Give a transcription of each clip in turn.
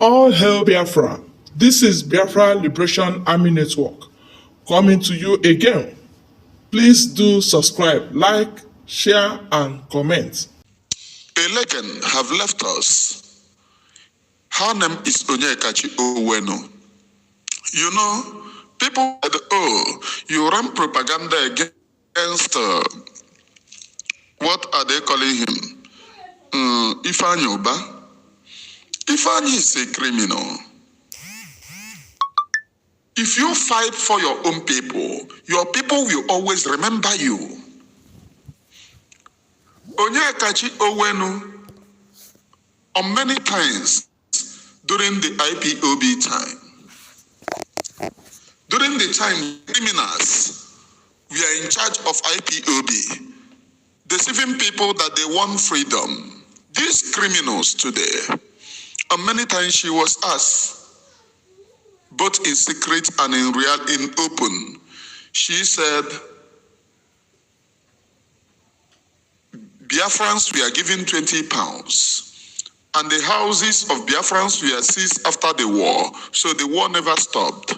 All hail Biafra. This is Biafra Liberation Army Network coming to you again. Please do subscribe, like, share, and comment. A legend have left us. Her name is Onyekachi Owenu. You know, people said, oh, you run propaganda against, what are they calling him? Ifeanyi Uba. Ifeanyi is a criminal. If you fight for your own people will always remember you. Onyekachi Owenu, on many times during the IPOB time, during the time criminals were in charge of IPOB, deceiving people that they want freedom. These criminals today, and many times she was asked, both in secret and in open, she said, Biafrans were given 20 pounds, and the houses of Biafrans were seized after the war, so the war never stopped.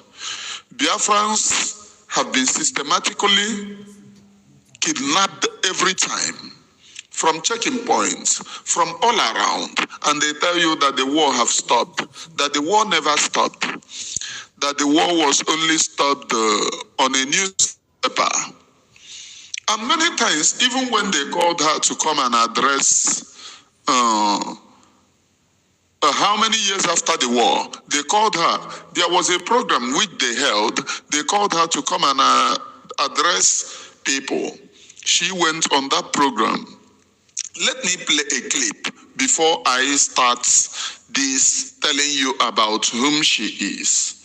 Biafrans have been systematically kidnapped every time, from checking points, from all around, and they tell you that the war have stopped, that the war never stopped, that the war was only stopped on a newspaper. And many times, even when they called her to come and address how many years after the war, they called her, there was a program which they held, they called her to come and address people. She went on that program. Let me play a clip before I start this telling you about whom she is.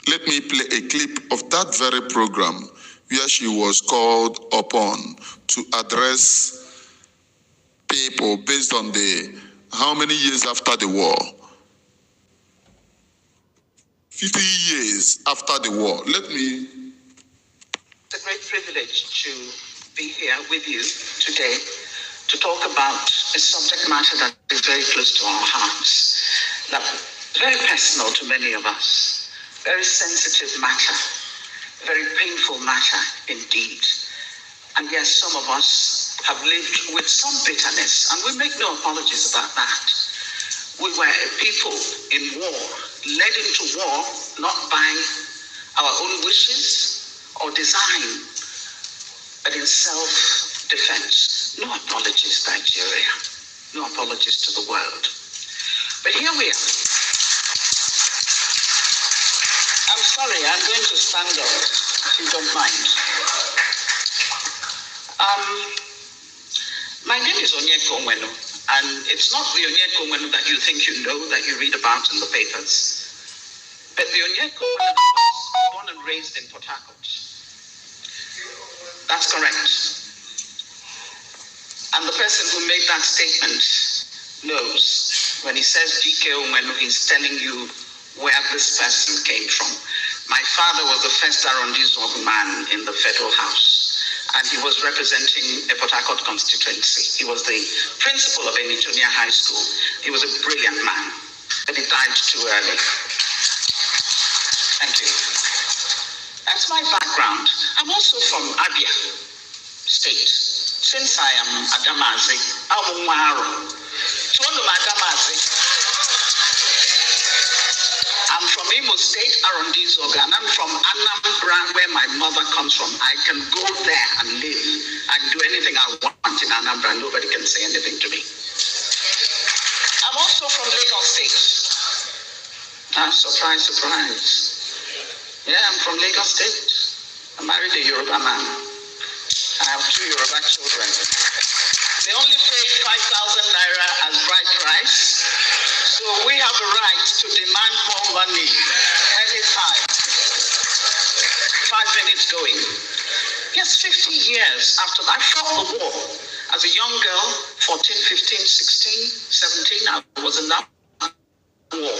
Let me play a clip of that very program where she was called upon to address people based on the how many years after the war? 50 years after the war. It's a great privilege to be here with you today to talk about a subject matter that is very close to our hearts, that very personal to many of us, very sensitive matter, very painful matter indeed. And yes, some of us have lived with some bitterness, and we make no apologies about that. We were a people in war, led into war, not by our own wishes or design, but in self-defense. No apologies, Nigeria. No apologies to the world. But here we are. I'm sorry, I'm going to stand up, if you don't mind. My name is Onyeka Owenu, and it's not the Onyeka Owenu that you think you know, that you read about in the papers. But the Onyeka Owenu was born and raised in Port Harcourt. That's correct. And the person who made that statement knows. When he says DK Owenu, he's telling you where this person came from. My father was the first Arrondissement man in the Federal House, and he was representing a Port Harcourt constituency. He was the principal of Enitonia High School. He was a brilliant man, but he died too early. Thank you. That's my background. I'm also from Abia State. Since I am Adamazi, I'm Umaro. I'm from Imo State, Arrondissement, and I'm from Anambra, where my mother comes from. I can go there and live and do anything I want in Anambra. Nobody can say anything to me. I'm also from Lagos State. Surprise, surprise. Yeah, I'm from Lagos State. I married a Yoruba man. I have 2 Yoruba children. They only paid 5,000 naira as bride price. So we have a right to demand more money anytime. 5 minutes going. Yes, 50 years after I fought the war. As a young girl, 14, 15, 16, 17, I was in that war.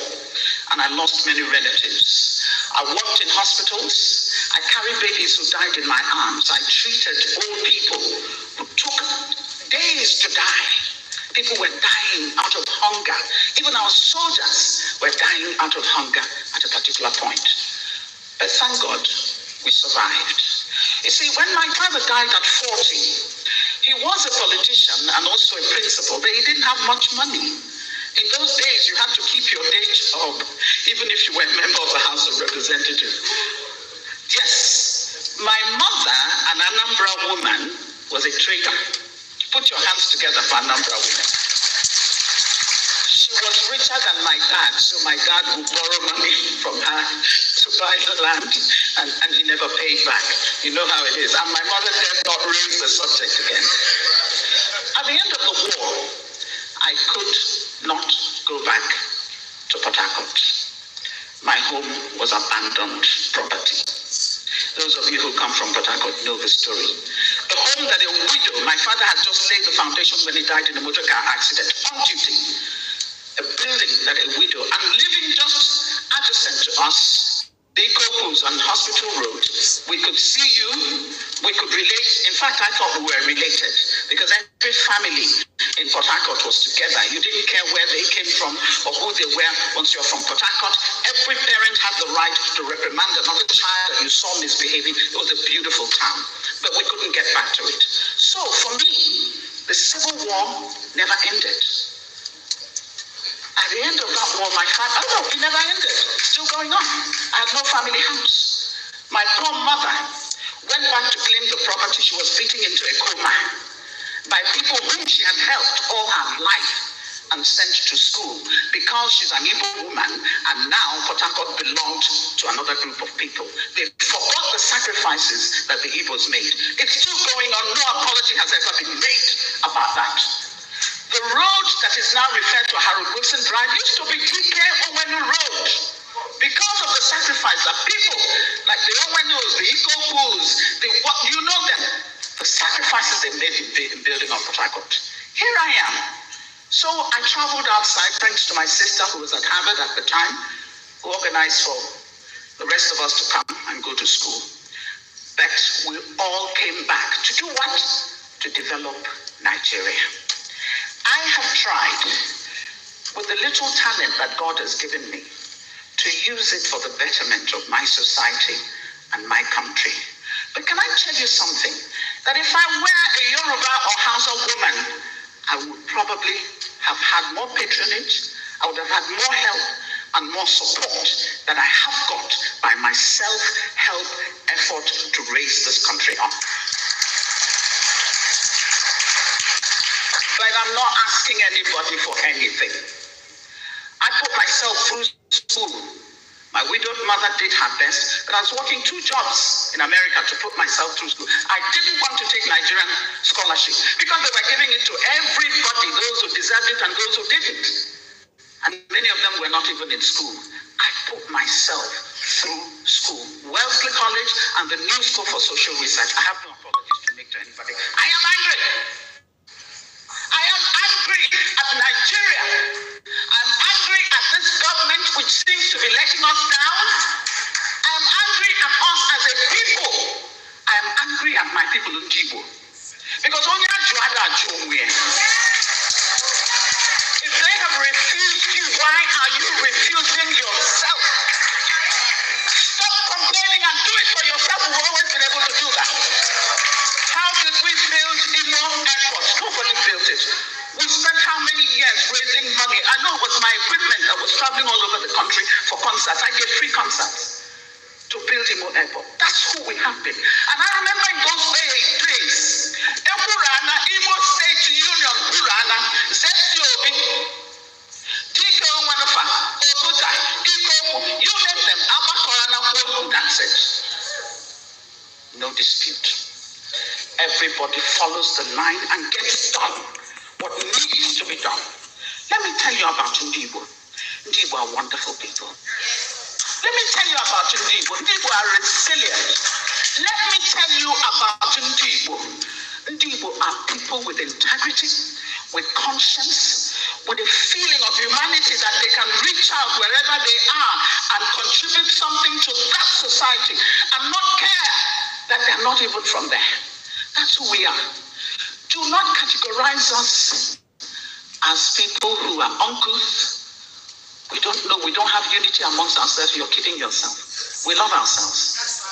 And I lost many relatives. I worked in hospitals. I carried babies who died in my arms. I treated old people who took days to die. People were dying out of hunger. Even our soldiers were dying out of hunger at a particular point. But thank God, we survived. You see, when my father died at 40, he was a politician and also a principal, but he didn't have much money. In those days, you had to keep your day job, even if you were a member of the House of Representatives. Yes, my mother, an Anambra woman, was a traitor. Put your hands together for Anambra woman. She was richer than my dad, so my dad would borrow money from her to buy the land, and he never paid back. You know how it is. And my mother dared not raise the subject again. At the end of the war, I could not go back to Port Harcourt. My home was abandoned property. Those of you who come from Port Harcourt know the story. The home that a widow, my father had just laid the foundation when he died in a motor car accident, on duty. A building that a widow, and living just adjacent to us, the Eco-Pools on Hospital Road. We could see you, we could relate. In fact, I thought we were related because every family in Port Harcourt was together. You didn't care where they came from or who they were. Once you're from Port Harcourt, every parent had the right to reprimand another child that you saw misbehaving. It was a beautiful town, but we couldn't get back to it. So for me, the Civil War never ended. At the end of that war, my family, it never ended. Still going on. I had no family house. My poor mother went back to claim the property she was beating into a coma by people whom she had helped all her life and sent to school because she's an Igbo woman, and now Port Harcourt belonged to another group of people. They forgot the sacrifices that the Igbos made. It's still going on. No apology has ever been made about that. The road that is now referred to Harold Wilson Drive used to be TK Owenu Road because of the sacrifice that people like the Owenus, the Eco-Pools, you know them, the sacrifices they made in building up Port Harcourt. Here I am. So I traveled outside thanks to my sister who was at Harvard at the time, who organized for the rest of us to come and go to school. But we all came back to do what? To develop Nigeria. I have tried, with the little talent that God has given me, to use it for the betterment of my society and my country. But can I tell you something? That if I were a Yoruba or Hausa woman, I would probably have had more patronage, I would have had more help and more support that I have got by my self-help effort to raise this country up. But I'm not asking anybody for anything. I put myself through school. My widowed mother did her best, but I was working 2 jobs in America to put myself through school. I didn't want to take Nigerian scholarship because they were giving it to everybody, those who deserved it and those who didn't. And many of them were not even in school. I put myself through school. Wellesley College and the New School for Social Research. I have no apologies to make to anybody. I am angry. I am angry at Nigeria. I'm angry at this government which seems to be letting us down. I am angry at us as a people. I am angry at my people in Jibo. Because if they have refused you, why are you refusing yourself? Stop complaining and do it for yourself. We've always been able to do that. How did we build Imo Airport? Nobody built it. We spent how many years raising money? I know it was my equipment that was traveling all over the country for concerts. I gave free concerts to build Imo Airport. That's who we have been. And I remember in those days, Epurana, Imo State Union, Purana, Zestiobi, Diko Wanafa, Okuta, Iko, you name them, Amakorana, that's it. No dispute. Everybody follows the line and gets done what needs to be done. Let me tell you about Ndibo. Ndibo are wonderful people. Let me tell you about Ndibo. Ndibo are resilient. Let me tell you about Ndibo. Ndibo are people with integrity, with conscience, with a feeling of humanity that they can reach out wherever they are and contribute something to that society and not care that they're not even from there. That's who we are. Do not categorize us as people who are uncouth, we don't have unity amongst ourselves. You're kidding yourself. We love ourselves.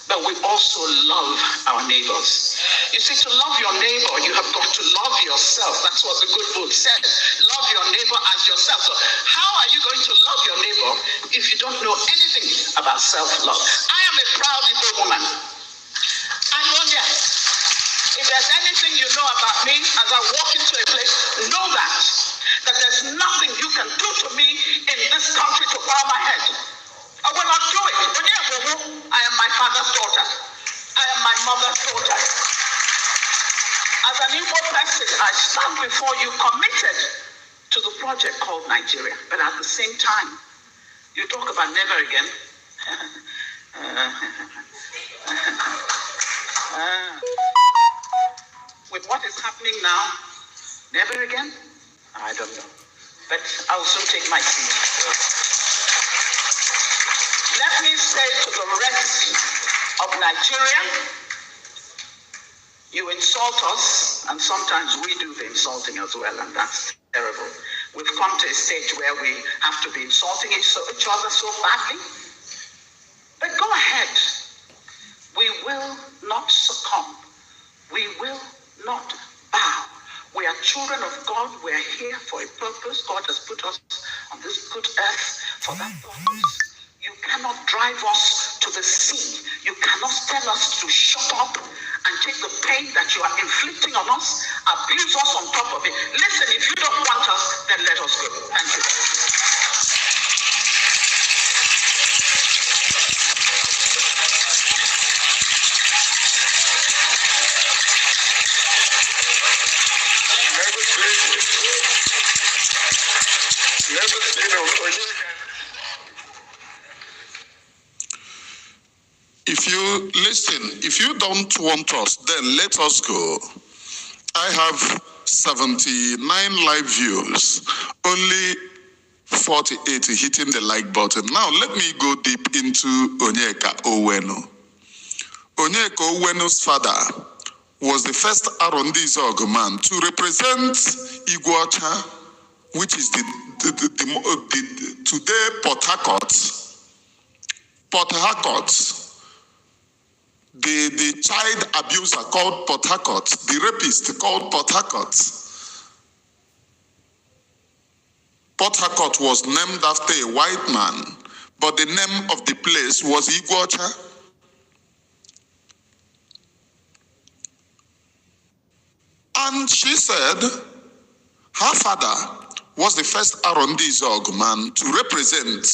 But we also love our neighbors. You see, to love your neighbor, you have got to love yourself. That's what the good book says. Love your neighbor as yourself. So how are you going to love your neighbor if you don't know anything about self-love? I am a proud Igbo woman. And if there's anything you know about me as I walk into a place, know that there's nothing you can do to me in this country to bow my head. I will not do it. I am my father's daughter. I am my mother's daughter. As an Igbo person, I stand before you committed to the project called Nigeria. But at the same time, you talk about never again. With what is happening now, never again? I don't know. But I will soon take my seat. Let me say to the rest of Nigeria, you insult us, and sometimes we do the insulting as well, and that's terrible. We've come to a stage where we have to be insulting each other so badly. But go ahead. We will not succumb. We will not bow. We are children of God. We are here for a purpose. God has put us on this good earth for that purpose. You cannot drive us to the sea. You cannot tell us to shut up and take the pain that you are inflicting on us, abuse us on top of it. Listen, if you don't want us, then let us go. Thank you. If you listen, if you don't want us, then let us go. I have 79 live views, only 48 hitting the like button. Now let me go deep into Onyeka Owenu. Onyeka Oweno's father was the first Arondizog man to represent Iguacha, which is the today Port Harcourt. Port Harcourt. The child abuser called Port Harcourt, the rapist called Port Harcourt. Port Harcourt was named after a white man, but the name of the place was Iguacha. And she said her father was the first Arondizog man to represent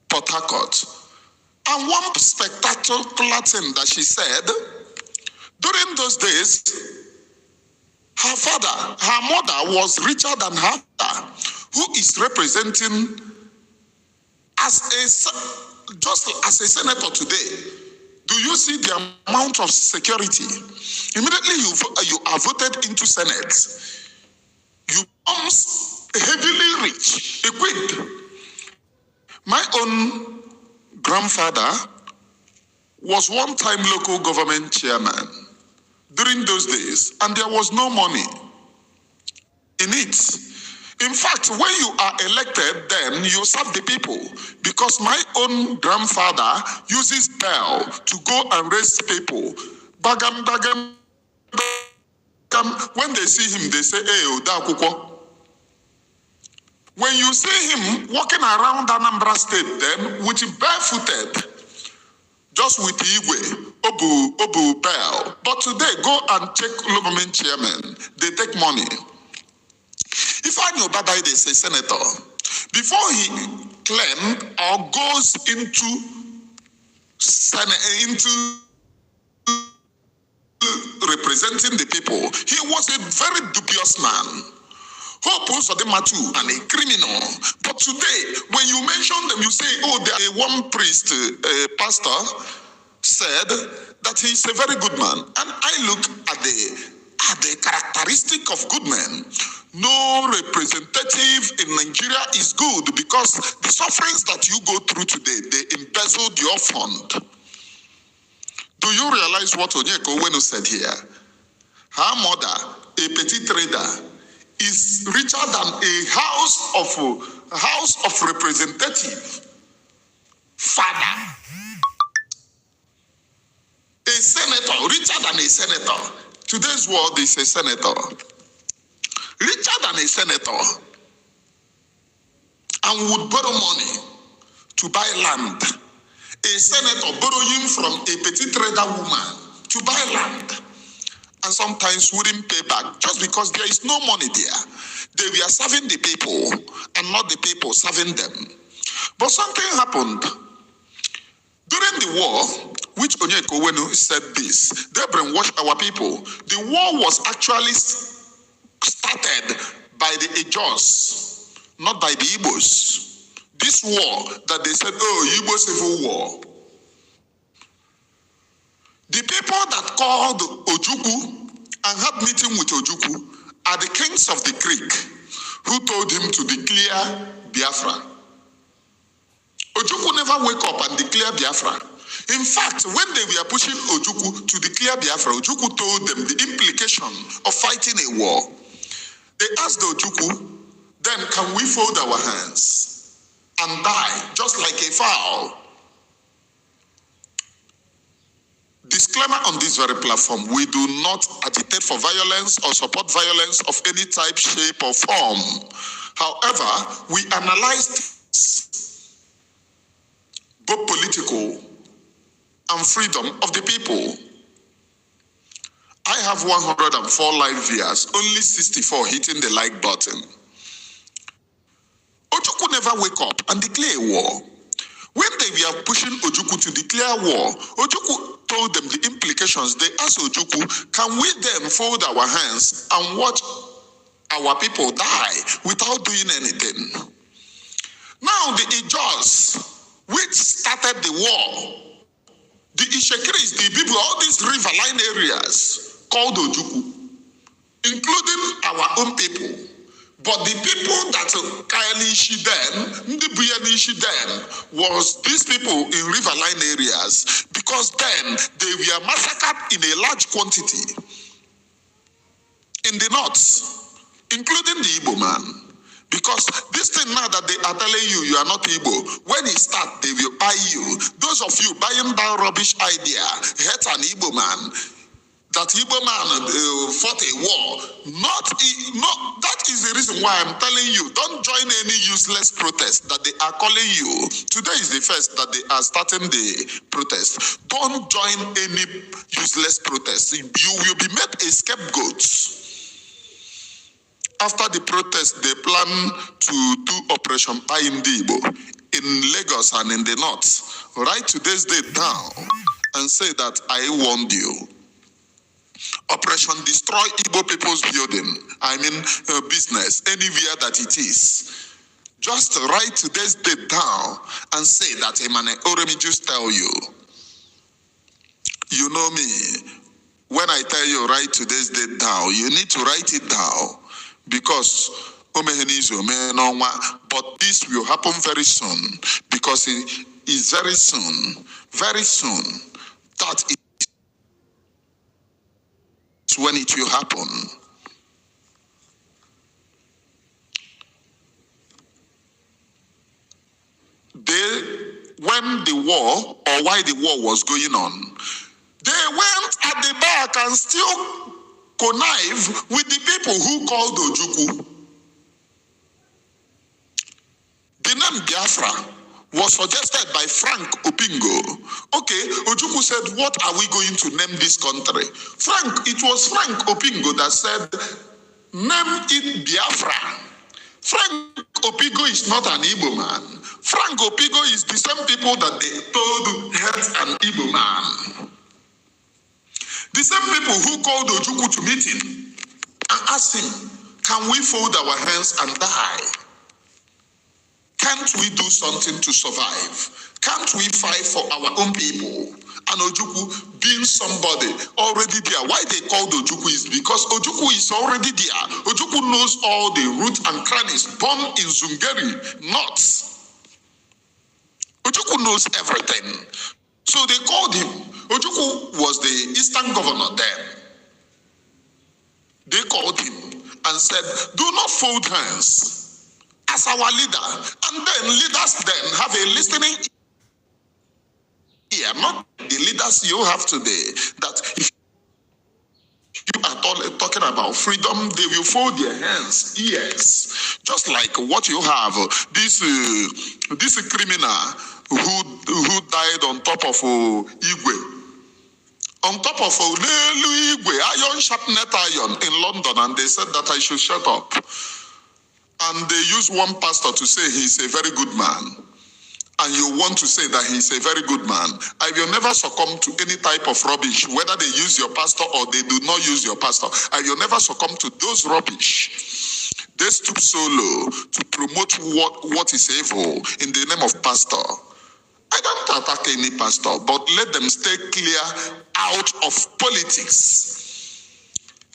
Port Harcourt. And one spectacular thing that she said, during those days, her mother was richer than her father, who is representing just as a senator today. Do you see the amount of security? Immediately you are voted into Senate, you become heavily rich, equipped. My own grandfather was one-time local government chairman during those days, and there was no money in it. In fact, when you are elected, then you serve the people, because my own grandfather uses bell to go and raise people. Bagam, bagam, bagam. When they see him, they say, "Hey, Odakuko." When you see him walking around Anambra State, then with barefooted, just with Igwe, Obu Bell. But today, go and check government chairman. They take money. If I know Baba is a senator, before he claims or goes into representing the people, he was a very dubious man. Hopeless of the matu and a criminal. But today, when you mention them, you say, "Oh, there is one priest, pastor, said that he's a very good man." And I look at the characteristic of good men. No representative in Nigeria is good, because the sufferings that you go through today, they embezzled your fund. Do you realize what Onyeka Owenu said here? Her mother a petty trader, is richer than a house of representative father. A senator, richer than a senator. Today's world is a senator. Richer than a senator. And would borrow money to buy land. A senator borrowing from a petty trader woman to buy land. And sometimes wouldn't pay back just because there is no money there. They were serving the people and not the people serving them. But something happened. During the war, which Onyeko Owenu said this, they brainwashed our people. The war was actually started by the Ijos, not by the Igbos. This war that they said, oh, Igbo civil war. The people that called Ojukwu and had meeting with Ojukwu are the kings of the creek who told him to declare Biafra. Ojukwu never wake up and declare Biafra. In fact, when they were pushing Ojukwu to declare Biafra, Ojukwu told them the implication of fighting a war. They asked Ojukwu, then can we fold our hands and die just like a fowl? Disclaimer on this very platform, we do not agitate for violence or support violence of any type, shape, or form. However, we analyze both political and freedom of the people. I have 104 live viewers, only 64 hitting the like button. Ojukwu never wake up and declare a war. When they were pushing Ojukwu to declare war, Ojukwu told them the implications. They asked Ojukwu, can we then fold our hands and watch our people die without doing anything? Now the Ijos, which started the war, the Ishekiris, the people, all these riverine areas called Ojukwu, including our own people. But the people that Kayanishi then, Ndibuyanishi then, was these people in riverine areas, because then they were massacred in a large quantity in the north, including the Igbo man. Because this thing now that they are telling you, you are not Igbo, when it starts, they will buy you. Those of you buying that rubbish idea, hate an Igbo man, that Igbo man fought a war. That is the reason why I'm telling you, don't join any useless protest that they are calling you. Today is the first that they are starting the protest. Don't join any useless protest. You will be made a scapegoat. After the protest, they plan to do Operation Paindibo in Lagos and in the north. Write today's date down and say that I warned you. Operation Destroy Igbo People's Building, business, anywhere that it is. Just write today's date down and say that Emane Oremi just tell you. You know me. When I tell you write today's date down, you need to write it down, because but this will happen very soon, because it is very soon, that is when it will happen. When the war, or why the war was going on, they went at the back and still connive with the people who called Ojukwu. The name Biafra was suggested by Frank Opingo. Okay, Ojukwu said, what are we going to name this country? It was Frank Opingo that said, name it Biafra. Frank Opingo is not an Igbo man. Frank Opingo is the same people that they told hate an Igbo man. The same people who called Ojukwu to meet him and asked him, can we fold our hands and die? Can't we do something to survive? Can't we fight for our own people? And Ojukwu, being somebody already there, why they called Ojukwu is because Ojukwu is already there. Ojukwu knows all the roots and crannies, born in Zungeri, North. Ojukwu knows everything. So they called him. Ojukwu was the Eastern governor then. they called him and said, do not fold hands as our leader. And then leaders then have a listening ear, not the leaders you have today, that if you are talking about freedom, they will fold their hands. Yes, just like what you have. This criminal who died on top of Igwe. On top of Igwe, iron sharpened iron in London, and they said that I should shut up. And they used one pastor to say he's a very good man. And you want to say that he's a very good man. I will never succumb to any type of rubbish, whether they use your pastor or they do not use your pastor. I will never succumb to those rubbish. They stoop so low to promote what is evil in the name of pastor. I don't attack any pastor, but let them stay clear out of politics.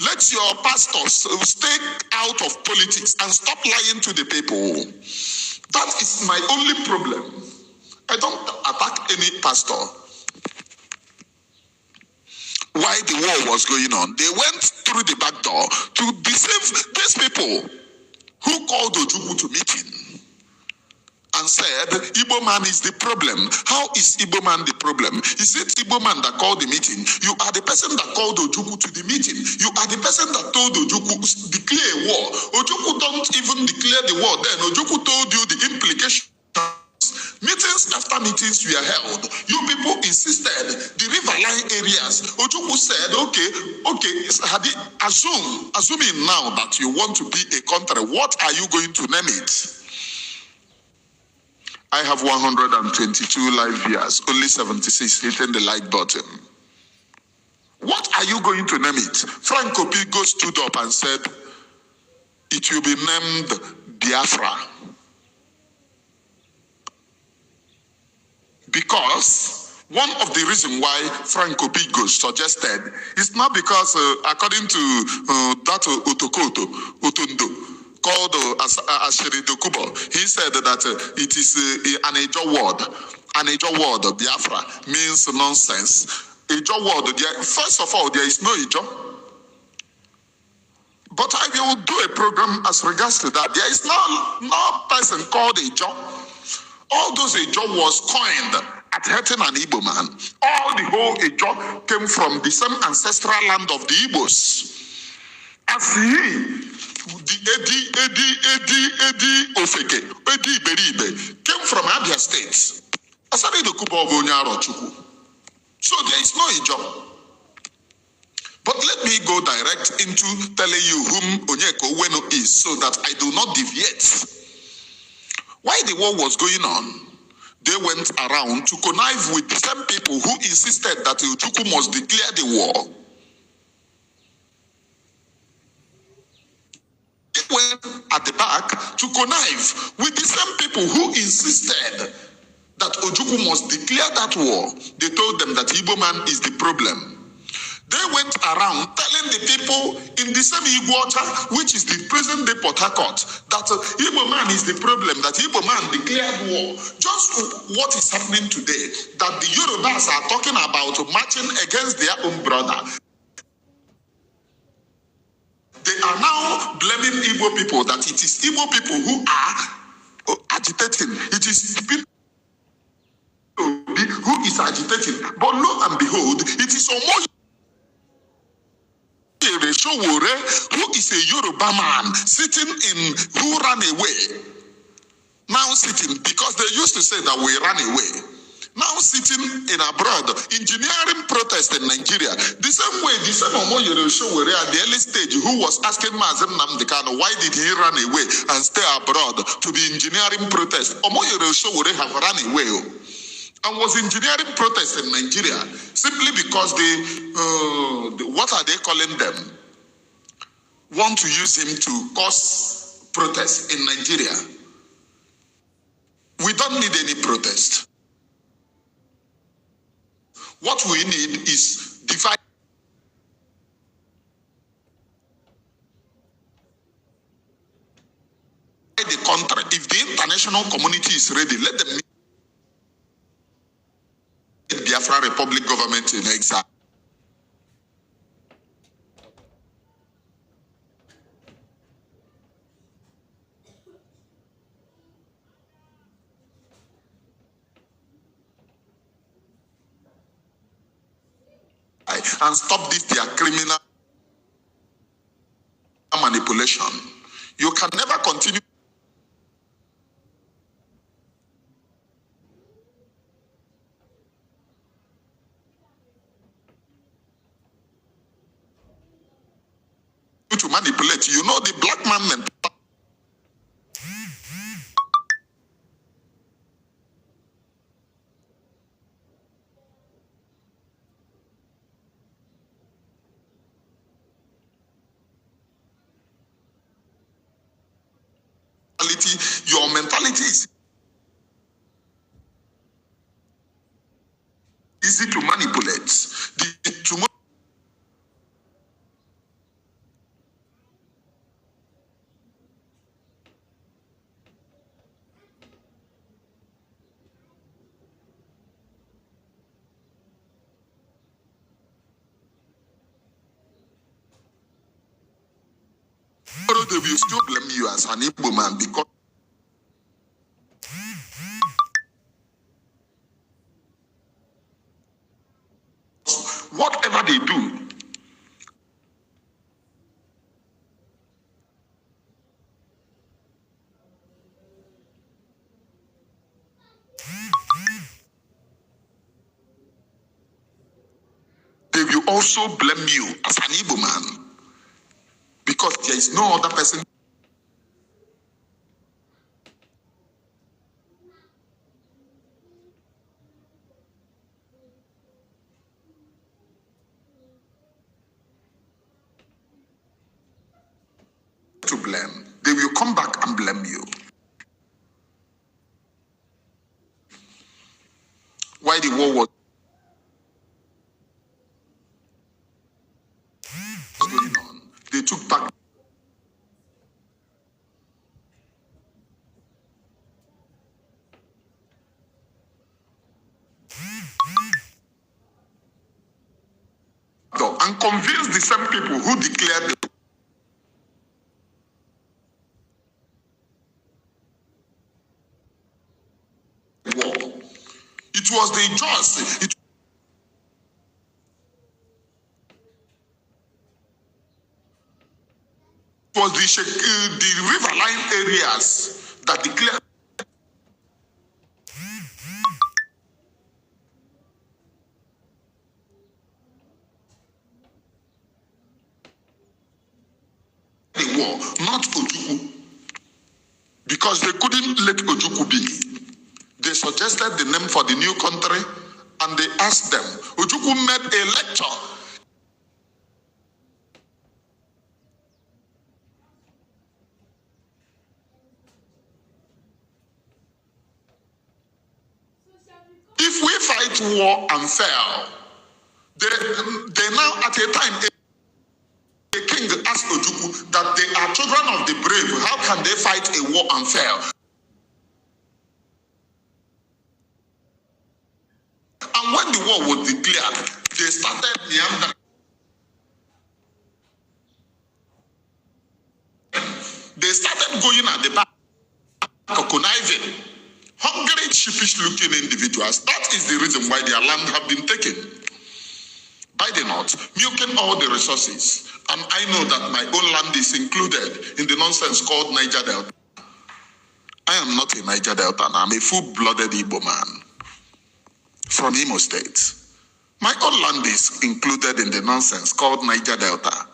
Let your pastors stay out of politics and stop lying to the people. That is my only problem. I don't attack any pastor. While the war was going on, they went through the back door to deceive these people who called Ojukwu to meeting and said, Igbo man is the problem. How is Igbo man the problem? Is it Igbo man that called the meeting? You are the person that called Ojukwu to the meeting. You are the person that told Ojukwu declare war. Ojukwu don't even declare the war then. Ojukwu told you the implications. Meetings after meetings were held. You people insisted the riverine areas. Ojukwu said, okay, assuming now that you want to be a country, what are you going to name it? I have 122 live viewers, only 76 hitting the like button. What are you going to name it? Frank Opigo stood up and said, it will be named Biafra. Because one of the reasons why Frank Opigo suggested is not because, according to that Otondo, called Asheri Dokubo, he said that it is an Ejo word. An Ejo word, Biafra, means nonsense. Ejo word, first of all, there is no Ejo. But I will do a program as regards to that. There is no person called Ejo. All those Ejo was coined at hurting an Igbo man. All the whole Ejo came from the same ancestral land of the Igbos. As the Ofeke, Edi Iberibe, came from Abia State. Asari Dokubo of Onyarochukwu. So there is no Ijo. But let me go direct into telling you whom Onyeko Uwenu is so that I do not deviate. While the war was going on, they went around to connive with the same people who insisted that Ojukwu must declare the war. They went at the back to connive with the same people who insisted that Ojukwu must declare that war. They told them that Igbo man is the problem. They went around telling the people in the same Iguacha, which is the present day Port Harcourt, that Igbo man is the problem, that Igbo man declared war. Just what is happening today, that the Yorubas are talking about marching against their own brother. They are now blaming Igbo people that it is Igbo people who are agitating. It is people who is agitating. But lo and behold, it is Omo who is a Yoruba man sitting who ran away. Now sitting, because they used to say that we ran away. Now sitting in abroad, engineering protest in Nigeria. The same way, the same Omoyere Sowore at the early stage who was asking Mazen Nnamdi Kanu why did he run away and stay abroad to be engineering protest. Omoyere Sowore have run away and was engineering protest in Nigeria simply because what are they calling them? Want to use him to cause protests in Nigeria. We don't need any protest. What we need is divide the country. If the international community is ready, let them meet the Biafran Republic government in exile. and stop this their criminal manipulation. You can never continue to manipulate. You know the black man mentality your mentality is easy to manipulate. They will still blame you as an Igbo man because whatever they do, they will also blame you as an Igbo man because there is no other person to blame. They will come back and blame you. Why the war was going on, they took back and convinced the same people who declared the war. It was the just. It was the riverine areas that declared the war, not Ojukwu, because they couldn't let Ojukwu be. They suggested the name for the new country and they asked them. Ojukwu made a lecture. If we fight war and fail, they now at a time, a king asked Ojukwu that they are children of the brave. How can they fight a war and fail? And when the war was declared, they started meandering. They started going at the back, conniving, hungry, sheepish-looking individuals. That is the reason why their land have been taken by the North, milking all the resources. And I know that my own land is included in the nonsense called Niger Delta. I am not a Niger Delta. I'm a full-blooded Igbo man from Imo State. My own land is included in the nonsense called Niger Delta.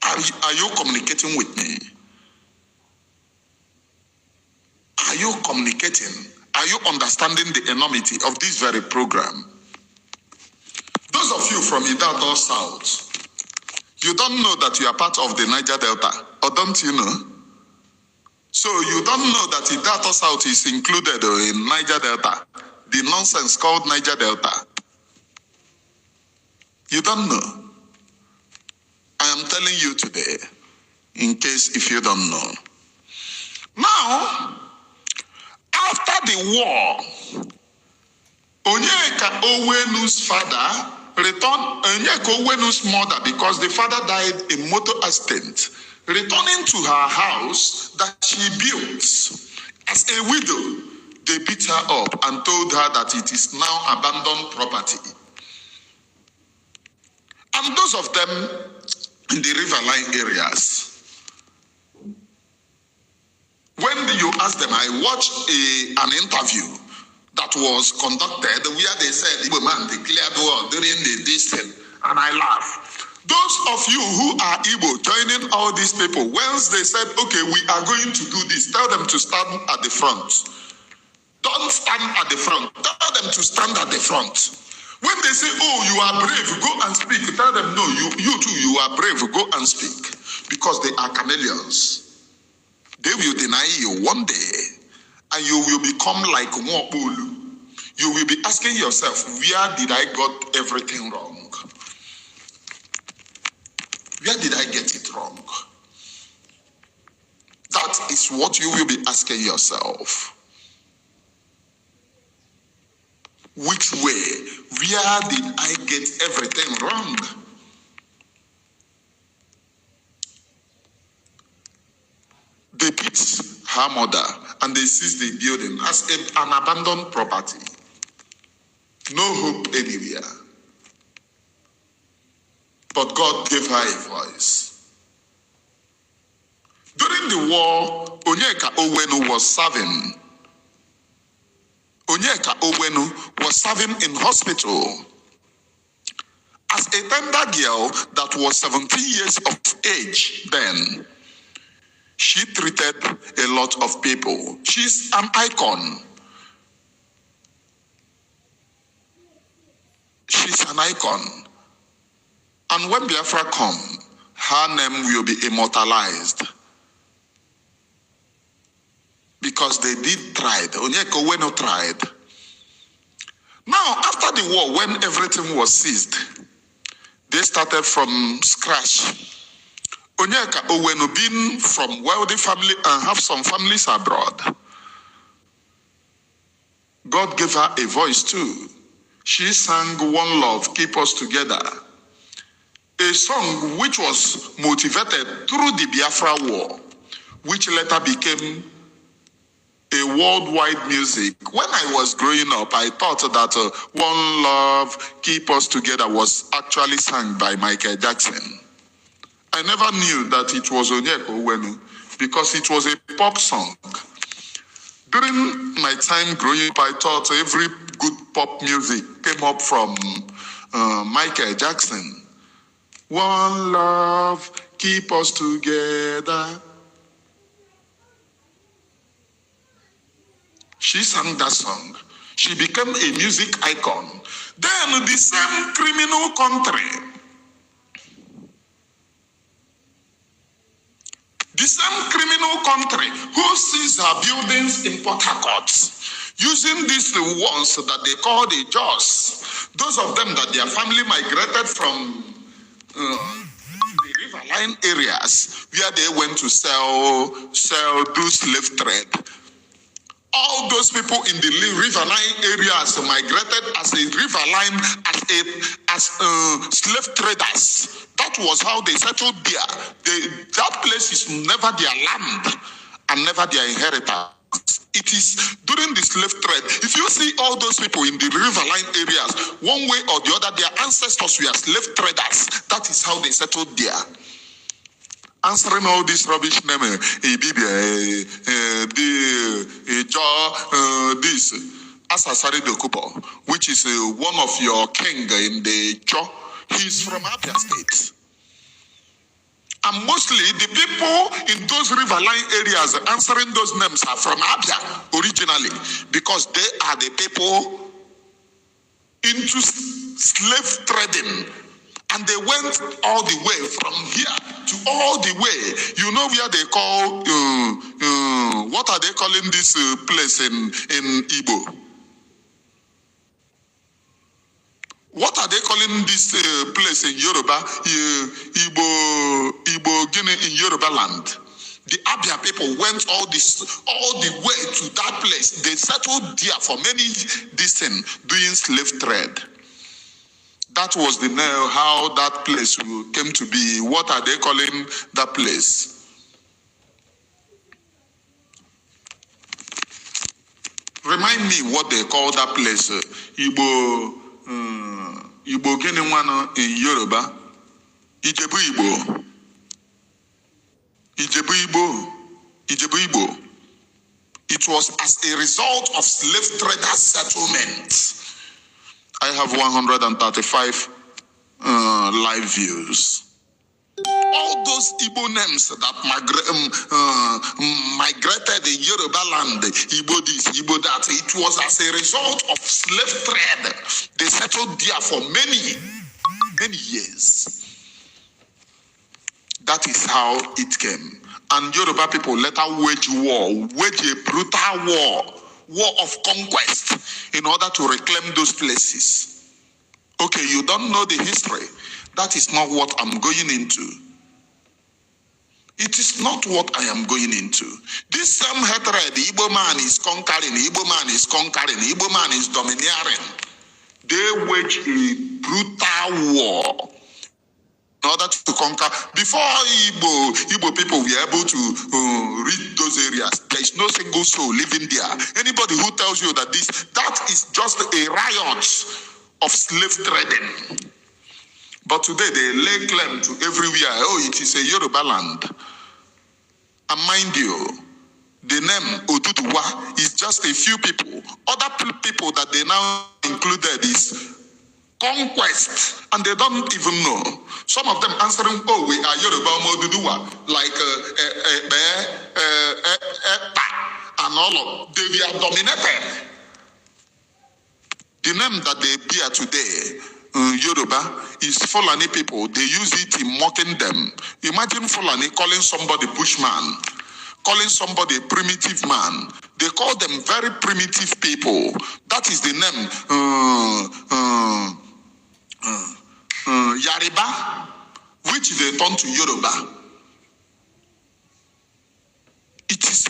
Are you communicating with me? Are you communicating? Are you understanding the enormity of this very program? Those of you from Idaho South, you don't know that you are part of the Niger Delta, or don't you know? So you don't know that Idaho South is included in Niger Delta, the nonsense called Niger Delta. You don't know. I am telling you today, in case if you don't know. Now, after the war, Onyeka Owenu's father returned, Onyeka Owenu's mother, because the father died in motor accident, returning to her house that she built as a widow, They beat her up and told her that it is now abandoned property. And those of them in the riverine areas, when you ask them, I watched an interview that was conducted where they said, Igbo man declared war during this thing, and I laughed. Those of you who are Igbo joining all these people, once they said, okay, we are going to do this, tell them to stand at the front. Don't stand at the front. Tell them to stand at the front. When they say, oh, you are brave, go and speak, tell them, no, you too, you are brave, go and speak. Because they are chameleons. They will deny you one day, and you will become like Mwapulu. You will be asking yourself, where did I got everything wrong? Where did I get it wrong? That is what you will be asking yourself. Which way? Where did I get everything wrong? They beat her mother and they seized the building as an abandoned property. No hope anywhere. But God gave her a voice. During the war, Onyeka Owenu was serving. Onyeka Owenu was serving in hospital as a tender girl that was 17 years of age then. She treated a lot of people. She's an icon. She's an icon. And when Biafra come, her name will be immortalized. Because they did try. Onyeka Owenu tried. Now, after the war, when everything was seized, they started from scratch. Onyeka Owenu, being from wealthy family and have some families abroad, God gave her a voice too. She sang One Love, Keep Us Together, a song which was motivated through the Biafra war, which later became a worldwide music. When I was growing up, I thought that One Love, Keep Us Together was actually sung by Michael Jackson. I never knew that it was Onyeka Owenu because it was a pop song. During my time growing up, I thought every good pop music came up from Michael Jackson. One love, keep us together. She sang that song. She became a music icon. Then the same criminal country, the same criminal country who sees her buildings in Port Harcourt, using these ones that they call the Jaws, those of them that their family migrated from the riverine areas where they went to do slave trade. All those people in the riverine areas migrated as a riverine, as slave traders. That was how they settled there. That place is never their land and never their inheritance. It is during the slave trade. If you see all those people in the riverine areas, one way or the other, their ancestors were slave traders. That is how they settled there. Answering all this rubbish name, this Asasari Dokubo, which is one of your king in the Cho, he's from Abia State. And mostly the people in those riverine areas answering those names are from Abia originally, because they are the people into slave trading. And they went all the way from here to all the way. You know where they call, what are they calling this place in Igbo? What are they calling this place in Yoruba? Igbo Guinea in Yoruba land. The Abia people went all the way to that place. They settled there for many doing slave trade. That was the name, how that place came to be. What are they calling that place? Remind me what they call that place. Igbo Gene in Yoruba. Ijebu Igbo. It was as a result of slave trader settlement. I have 135 live views. All those Igbo names that migrated in Yoruba land, Igbo this, Igbo that, it was as a result of slave trade. They settled there for many years. That is how it came. And Yoruba people later wage a brutal war of conquest in order to reclaim those places. Okay, you don't know the history. That is not what I'm going into. It is not what I am going into. This same hatred, the Igbo man is conquering, Igbo man is conquering, Igbo man is domineering. They wage a brutal war in order to conquer. Before Igbo people were able to reach those areas, there is no single soul living there. Anybody who tells you that that is just a riot of slave trading. But today they lay claim to everywhere. Oh, it is a Yoruba land. And mind you, the name Oduduwa is just a few people. Other people that they now included is conquest, and they don't even know. Some of them answering, oh, we are Yoruba Oduduwa, like and all of. They are dominated. The name that they bear today, Yoruba, is Fulani people. They use it in mocking them. Imagine Fulani calling somebody bushman, calling somebody a primitive man. They call them very primitive people. That is the name Yariba, which they turn to Yoruba. It is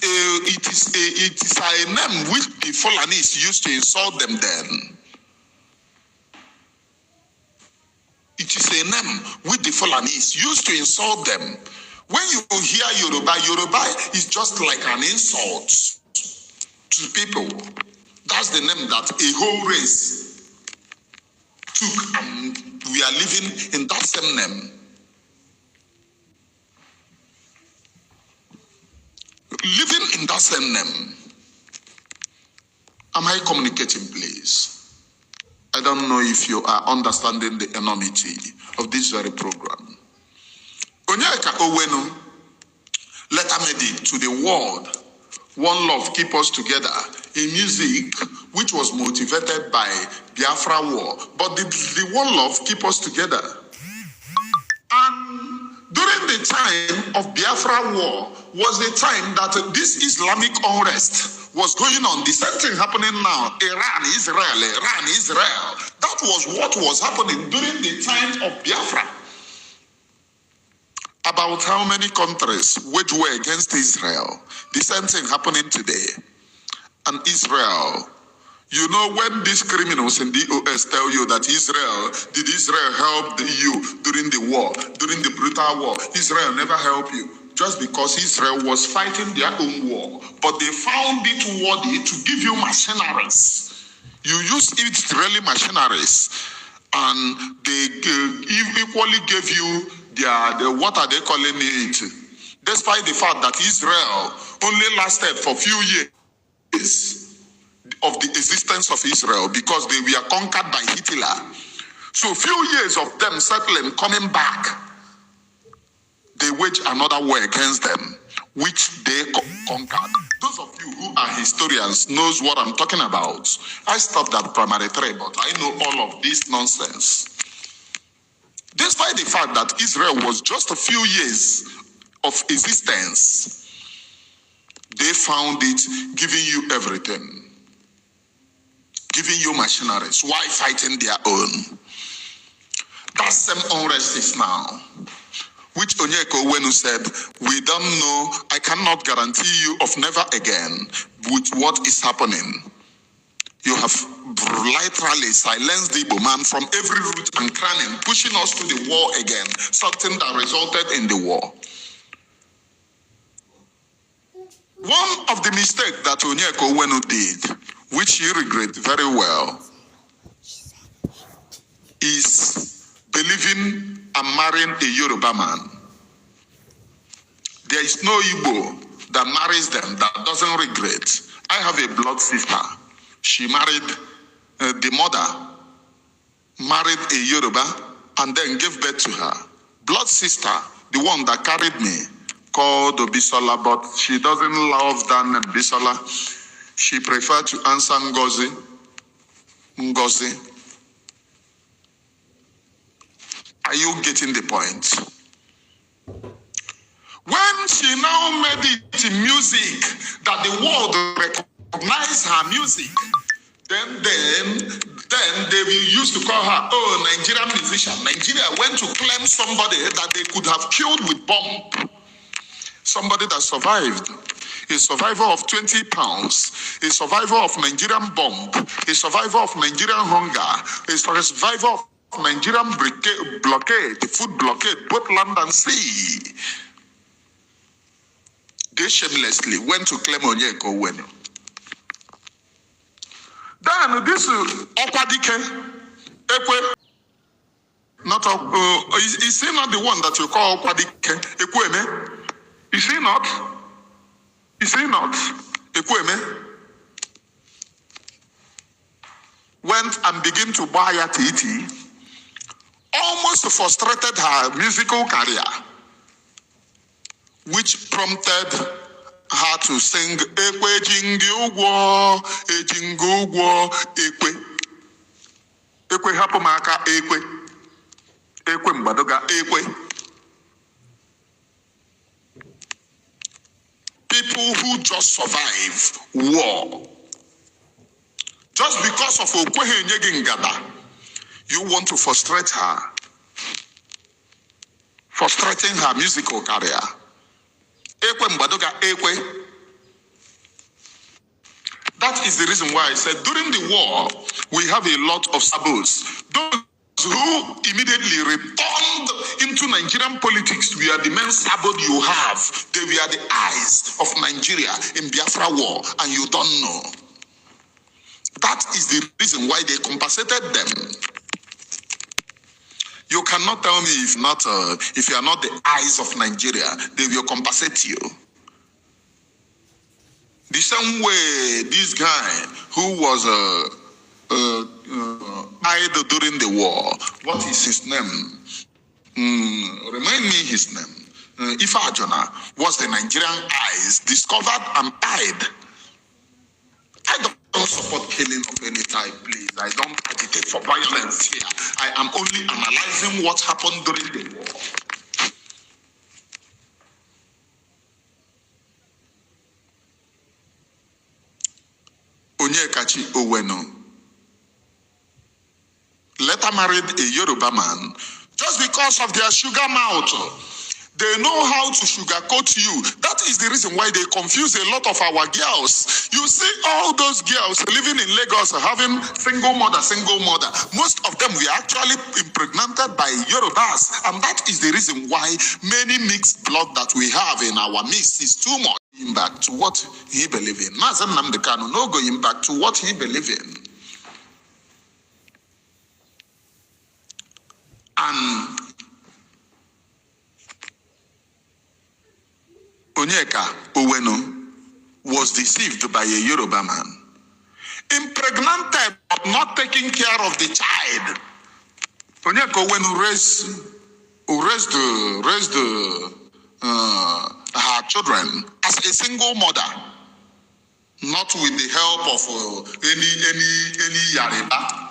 a name which the Fulanis used to insult them then. It is a name which the Fulanis used to insult them. When you hear Yoruba, Yoruba is just like an insult to people. That's the name that a whole race took, and we are living in that same name. Living in that same name. Am I communicating, please? I don't know if you are understanding the enormity of this very program. Onyeka Owenu letter made to the world. One love keep us together. A music which was motivated by Biafra war. But the one love keep us together. And during the time of Biafra war was the time that this Islamic unrest was going on. The same thing happening now. Iran, Israel. That was what was happening during the time of Biafra. About how many countries wage war against Israel? The same thing happening today. And Israel, you know, when these criminals in the US tell you that Israel help you during the war, during the brutal war? Israel never helped you. Just because Israel was fighting their own war. But they found it worthy to give you machineries. You use Israeli machineries, and they equally gave you their what are they calling it? Despite the fact that Israel only lasted for a few years of the existence of Israel because they were conquered by Hitler. So a few years of them settling, coming back, they wage another war against them, which they conquered. Those of you who are historians knows what I'm talking about. I stopped at primary 3, but I know all of this nonsense. Despite the fact that Israel was just a few years of existence, they found it giving you everything, giving you machineries. Why fighting their own? That same unrest is now, which Onyeka Owenu said, we don't know, I cannot guarantee you of never again with what is happening. You have literally silenced the Igbo man from every root and cranny, pushing us to the war again, something that resulted in the war. One of the mistakes that Onyeka Owenu did which he regrets very well, is believing and marrying a Yoruba man. There is no Igbo that marries them that doesn't regret. I have a blood sister. She married, the mother married a Yoruba and then gave birth to her. Blood sister, the one that carried me, called Obisola, but she doesn't love that name, Bisola. She preferred to answer Ngozi. Ngozi. Are you getting the point? When she now made it in music, that the world recognized her music, then they used to call her, oh, Nigerian musician. Nigeria went to claim somebody that they could have killed with bomb. Somebody that survived. A survivor of 20 pounds, a survivor of Nigerian bomb, a survivor of Nigerian hunger, a survivor of Nigerian blockade, the food blockade, both land and sea. They shamelessly went to claim Onyeka Owenu. Then this Okwadike, Ekwe, not is he not the one that you call Okwadike? Ekweme? Is he not? Is he not? Ekweme went and began to buy a TT, almost frustrated her musical career, which prompted her to sing Ekwe Jingi Ugwo, Ejingo Ugwo, Ekwe. Ekwe Hapomaka, Ekwe. Ekwe Mbadoga, Ekwe. People who just survive war. Just because of Okwehe Nyegingada, you want to frustrate her. Frustrating her musical career. Ekwe Mbadoga, Ekwe. That is the reason why I said during the war, we have a lot of sabos. Those who immediately returned into Nigerian politics were the main sabot you have. They were the eyes of Nigeria in Biafra war, and you don't know. That is the reason why they compensated them. You cannot tell me if you are not the eyes of Nigeria, they will compensate you. The same way this guy who was idle during the war, what is his name? Remind me his name. Ifa Ajona was the Nigerian eyes discovered and died. I don't support killing of any type, please. I don't agitate for violence here. I am only analyzing what happened during the war. Onyeka Owenu later married a Yoruba man just because of their sugar mouth. They know how to sugarcoat you. That is the reason why they confuse a lot of our girls. You see all those girls living in Lagos having single mother. Most of them were actually impregnated by Yorubas. And that is the reason why many mixed blood that we have in our midst is too much. Going back to what he believed in. Mazen Namdekano, no going back to what he believed in. And Onyeka Owenu was deceived by a Yoruba man. Impregnated but not taking care of the child. Onyeka Owenu raised her children as a single mother, not with the help of any Yariba.